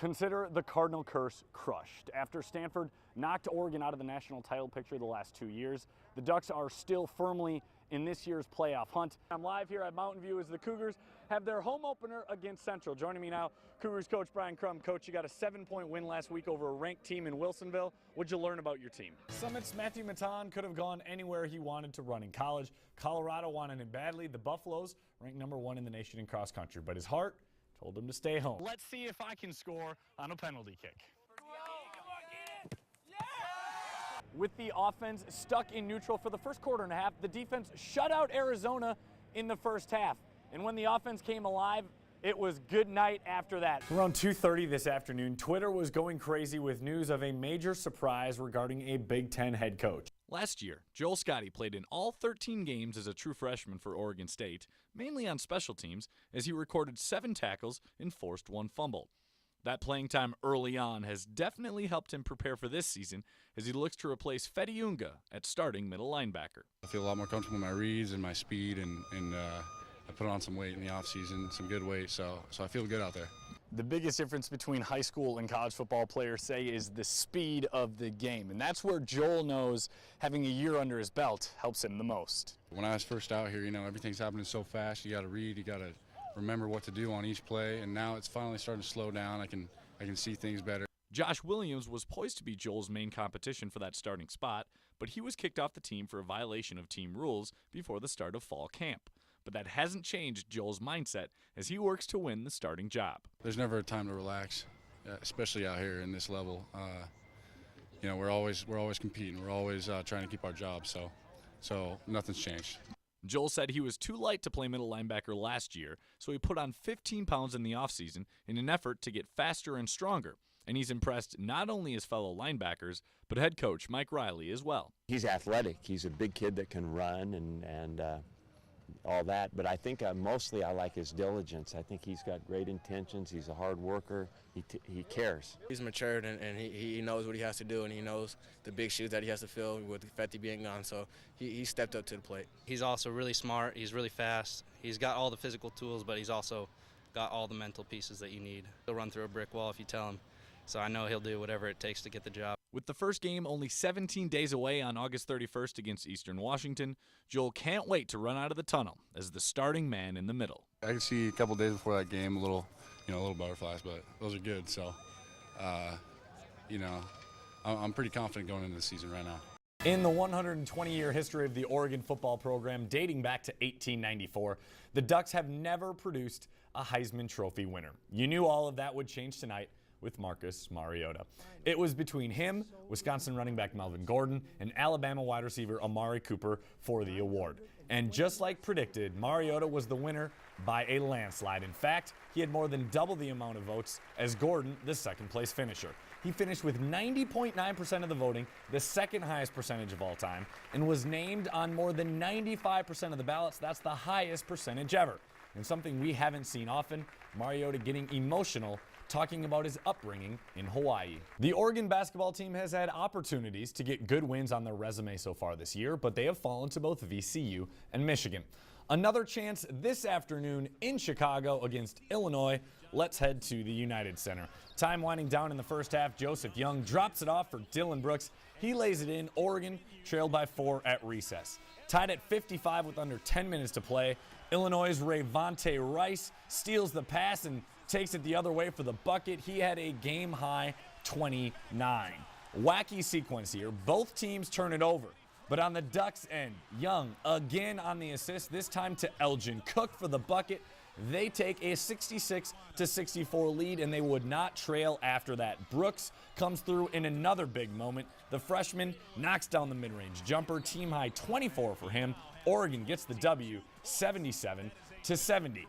Consider the Cardinal curse crushed. After Stanford knocked Oregon out of the national title picture the last 2 years, the Ducks are still firmly in this year's playoff hunt. I'm live here at Mountain View as the Cougars have their home opener against Central. Joining me now, Cougars coach Brian Crum. Coach, you got a 7-point win last week over a ranked team in Wilsonville. What'd you learn about your team? Summit's Matthew Matan could have gone anywhere he wanted to run in college. Colorado wanted him badly. The Buffaloes ranked #1 in the nation in cross country, but his heart told him to stay home. Let's see if I can score on a penalty kick. With the offense stuck in neutral for the first quarter and a half, the defense shut out Arizona in the first half. And when the offense came alive, it was good night after that. Around 2:30 this afternoon, Twitter was going crazy with news of a major surprise regarding a Big Ten head coach. Last year, Joel Scotty played in all 13 games as a true freshman for Oregon State, mainly on special teams, as he recorded 7 tackles and forced 1 fumble. That playing time early on has definitely helped him prepare for this season as he looks to replace Fedi Unga at starting middle linebacker. I feel a lot more comfortable with my reads and my speed, and I put on some weight in the offseason, some good weight, so I feel good out there. The biggest difference between high school and college football players say is the speed of the game, and that's where Joel knows having a year under his belt helps him the most. When I was first out here, everything's happening so fast. You got to read, you got to remember what to do on each play, and now it's finally starting to slow down. I can see things better. Josh Williams was poised to be Joel's main competition for that starting spot, but he was kicked off the team for a violation of team rules before the start of fall camp. But that hasn't changed Joel's mindset as he works to win the starting job. There's never a time to relax, especially out here in this level. We're always competing. We're always trying to keep our job, so nothing's changed. Joel said he was too light to play middle linebacker last year, so he put on 15 pounds in the offseason in an effort to get faster and stronger. And he's impressed not only his fellow linebackers, but head coach Mike Riley as well. He's athletic. He's a big kid that can run and all that, but I think mostly I like his diligence. I think he's got great intentions. He's a hard worker. He cares. He's matured and he knows what he has to do, and he knows the big shoes that he has to fill with Feti being gone, so he stepped up to the plate. He's also really smart. He's really fast. He's got all the physical tools, but he's also got all the mental pieces that you need. He'll run through a brick wall if you tell him, so I know he'll do whatever it takes to get the job. With the first game only 17 days away on August 31st against Eastern Washington, Joel can't wait to run out of the tunnel as the starting man in the middle. I can see a couple days before that game a little butterflies, but those are good. So, I'm pretty confident going into the season right now. In the 120-year history of the Oregon football program, dating back to 1894, the Ducks have never produced a Heisman Trophy winner. You knew all of that would change tonight with Marcus Mariota. It was between him, Wisconsin running back Melvin Gordon, and Alabama wide receiver Amari Cooper for the award. And just like predicted, Mariota was the winner by a landslide. In fact, he had more than double the amount of votes as Gordon, the second-place finisher. He finished with 90.9% of the voting, the second highest percentage of all time, and was named on more than 95% of the ballots. That's the highest percentage ever. And something we haven't seen often, Mariota getting emotional talking about his upbringing in Hawaii. The Oregon basketball team has had opportunities to get good wins on their resume so far this year, but they have fallen to both VCU and Michigan. Another chance this afternoon in Chicago against Illinois. Let's head to the United Center. Time winding down in the first half. Joseph Young drops it off for Dylan Brooks. He lays it in. Oregon trailed by 4 at recess. Tied at 55 with under 10 minutes to play. Illinois' Rayvonte Rice steals the pass and takes it the other way for the bucket. He had a game-high 29. Wacky sequence here. Both teams turn it over. But on the Ducks' end, Young again on the assist, this time to Elgin Cook for the bucket. They take a 66-64 lead, and they would not trail after that. Brooks comes through in another big moment. The freshman knocks down the mid-range jumper, team-high 24 for him. Oregon gets the W, 77-70.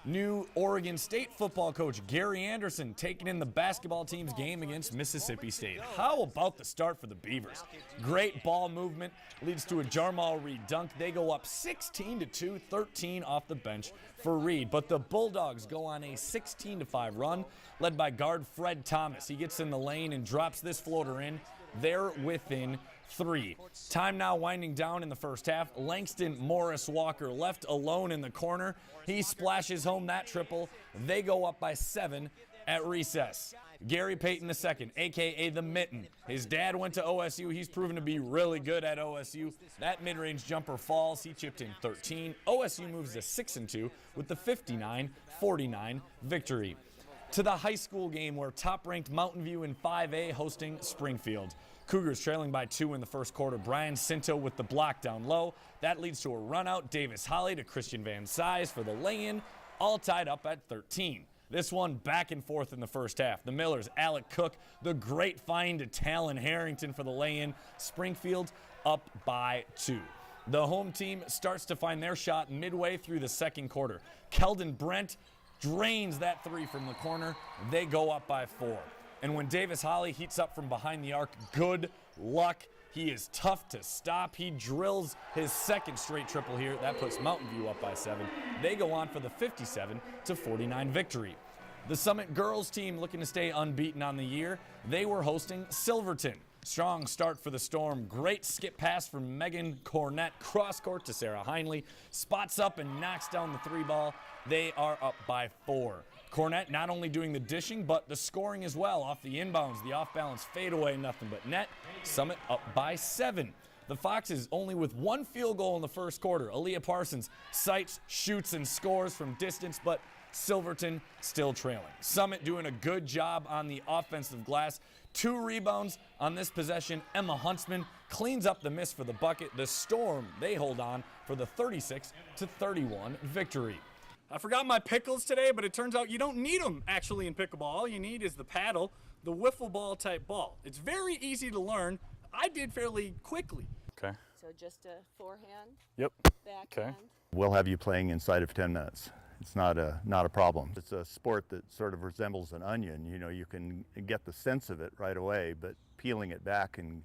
New Oregon State football coach Gary Anderson taking in the basketball team's game against Mississippi State. How about the start for the Beavers? Great ball movement leads to a Jarmal Reed dunk. They go up 16-2, 13 off the bench for Reed. But the Bulldogs go on a 16-5 run led by guard Fred Thomas. He gets in the lane and drops this floater in. They're within 3. Time now winding down in the first half. Langston Morris Walker left alone in the corner. He splashes home that triple. They go up by 7 at recess. Gary Payton II, a.k.a. the Mitten. His dad went to OSU. He's proven to be really good at OSU. That mid-range jumper falls. He chipped in 13. OSU moves to 6-2 with the 59-49 victory. To the high school game where top-ranked Mountain View in 5A hosting Springfield. Cougars trailing by 2 in the first quarter. Brian Cinto with the block down low. That leads to a run-out. Davis Holly to Christian Van Size for the lay-in, all tied up at 13. This one back and forth in the first half. The Millers, Alec Cook, the great find to Talon Harrington for the lay-in. Springfield up by 2. The home team starts to find their shot midway through the second quarter. Keldon Brent drains that 3 from the corner. They go up by 4. And when Davis Holly heats up from behind the arc, good luck. He is tough to stop. He drills his second straight triple here. That puts Mountain View up by 7. They go on for the 57-49 victory. The Summit girls team looking to stay unbeaten on the year. They were hosting Silverton. Strong start for the Storm. Great skip pass from Megan Cornett. Cross court to Sarah Heinley. Spots up and knocks down the 3 ball. They are up by 4. Cornett not only doing the dishing, but the scoring as well off the inbounds. The off-balance fadeaway, nothing but net. Summit up by 7. The Foxes only with 1 field goal in the first quarter. Aaliyah Parsons sights, shoots, and scores from distance, but Silverton still trailing. Summit doing a good job on the offensive glass. 2 rebounds on this possession. Emma Huntsman cleans up the miss for the bucket. The Storm, they hold on for the 36-31 victory. I forgot my pickles today, but it turns out you don't need them actually in pickleball. All you need is the paddle, the wiffle ball type ball. It's very easy to learn. I did fairly quickly. Okay. So just a forehand, Yep. backhand. We'll have you playing inside of 10 minutes. It's not a problem. It's a sport that sort of resembles an onion. You know, you can get the sense of it right away, but peeling it back and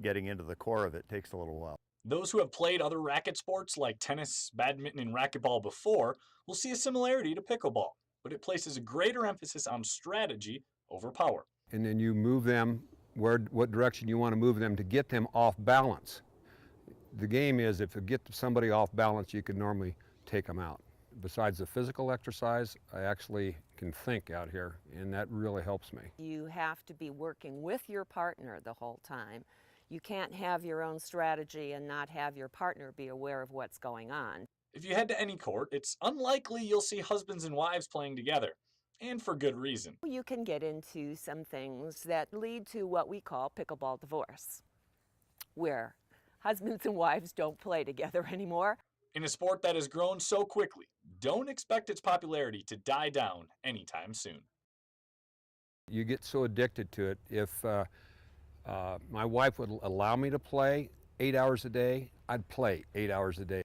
getting into the core of it takes a little while. Those who have played other racket sports like tennis, badminton, and racquetball before will see a similarity to pickleball, but it places a greater emphasis on strategy over power. And then you move them what direction you want to move them to get them off balance. The game is if you get somebody off balance, you can normally take them out. Besides the physical exercise, I actually can think out here, and that really helps me. You have to be working with your partner the whole time. You can't have your own strategy and not have your partner be aware of what's going on. If you head to any court, it's unlikely you'll see husbands and wives playing together, and for good reason. You can get into some things that lead to what we call pickleball divorce, where husbands and wives don't play together anymore. In a sport that has grown so quickly, don't expect its popularity to die down anytime soon. You get so addicted to it. If my wife would allow me to play 8 hours a day, I'd play 8 hours a day.